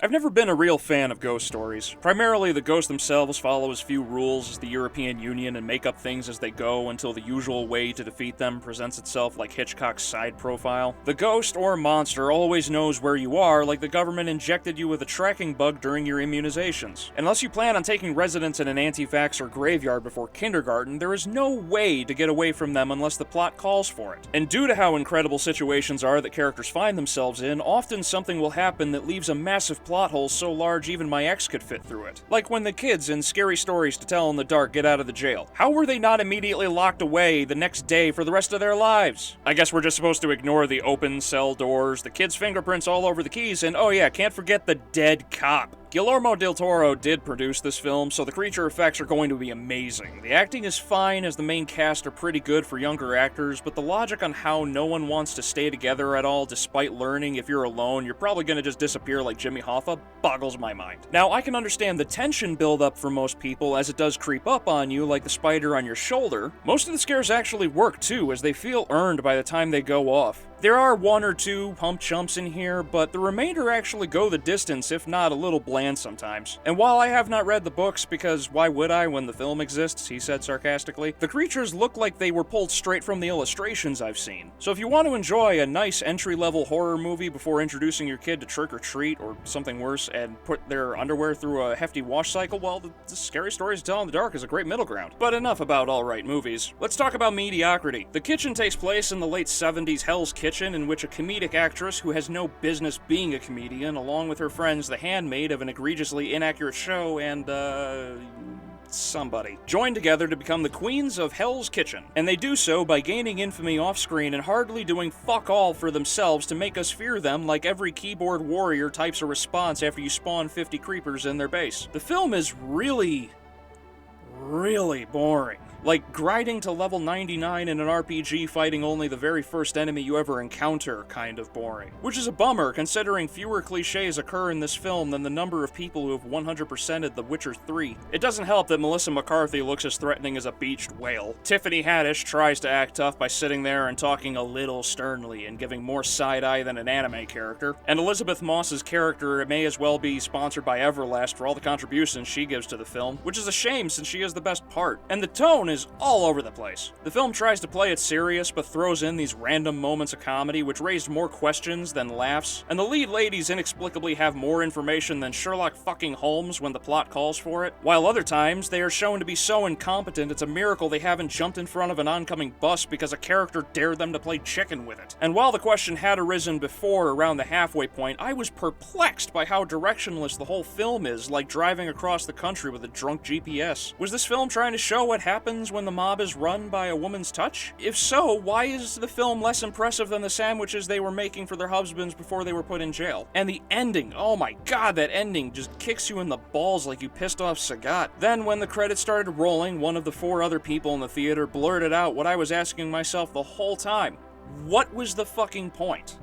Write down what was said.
I've never been a real fan of ghost stories. Primarily, the ghosts themselves follow as few rules as the European Union and make up things as they go until the usual way to defeat them presents itself like Hitchcock's side profile. The ghost or monster always knows where you are, like the government injected you with a tracking bug during your immunizations. Unless you plan on taking residence in an anti-vaxxer graveyard before kindergarten, there is no way to get away from them unless the plot calls for it. And due to how incredible situations are that characters find themselves in, often something will happen that leaves a massive plot hole so large even my ex could fit through it. Like when the kids in Scary Stories to Tell in the Dark get out of the jail. How were they not immediately locked away the next day for the rest of their lives? I guess we're just supposed to ignore the open cell doors, the kids' fingerprints all over the keys, and oh yeah, can't forget the dead cop. Guillermo del Toro did produce this film, so the creature effects are going to be amazing. The acting is fine, as the main cast are pretty good for younger actors, but the logic on how no one wants to stay together at all, despite learning if you're alone, you're probably gonna just disappear like Jimmy Hoffa, boggles my mind. Now, I can understand the tension build-up for most people, as it does creep up on you, like the spider on your shoulder. Most of the scares actually work too, as they feel earned by the time they go off. There are one or two pump chumps in here, but the remainder actually go the distance, if not a little bland sometimes. And while I have not read the books, because why would I when the film exists, he said sarcastically, the creatures look like they were pulled straight from the illustrations I've seen. So if you want to enjoy a nice entry-level horror movie before introducing your kid to Trick or Treat, or something worse, and put their underwear through a hefty wash cycle, well, the Scary Stories to Tell in the Dark is a great middle ground. But enough about alright movies. Let's talk about mediocrity. The Kitchen takes place in the late 70s Hell's Kitchen, in which a comedic actress who has no business being a comedian, along with her friends the handmaid of an egregiously inaccurate show and, somebody, join together to become the queens of Hell's Kitchen. And they do so by gaining infamy off-screen and hardly doing fuck all for themselves to make us fear them, like every keyboard warrior types a response after you spawn 50 creepers in their base. The film is really boring. Like grinding to level 99 in an RPG fighting only the very first enemy you ever encounter kind of boring. Which is a bummer, considering fewer cliches occur in this film than the number of people who have 100%ed The Witcher 3. It doesn't help that Melissa McCarthy looks as threatening as a beached whale. Tiffany Haddish tries to act tough by sitting there and talking a little sternly and giving more side-eye than an anime character. And Elizabeth Moss's character may as well be sponsored by Everlast for all the contributions she gives to the film, which is a shame since she is the best part. And the tone is all over the place. The film tries to play it serious, but throws in these random moments of comedy which raised more questions than laughs, and the lead ladies inexplicably have more information than Sherlock fucking Holmes when the plot calls for it, while other times they are shown to be so incompetent it's a miracle they haven't jumped in front of an oncoming bus because a character dared them to play chicken with it. And while the question had arisen before around the halfway point, I was perplexed by how directionless the whole film is, like driving across the country with a drunk GPS. Was this film trying to show what happens when the mob is run by a woman's touch? If so, why is the film less impressive than the sandwiches they were making for their husbands before they were put in jail? And the ending, oh my god, that ending just kicks you in the balls like you pissed off Sagat. Then when the credits started rolling, one of the 4 other people in the theater blurted out what I was asking myself the whole time. What was the fucking point?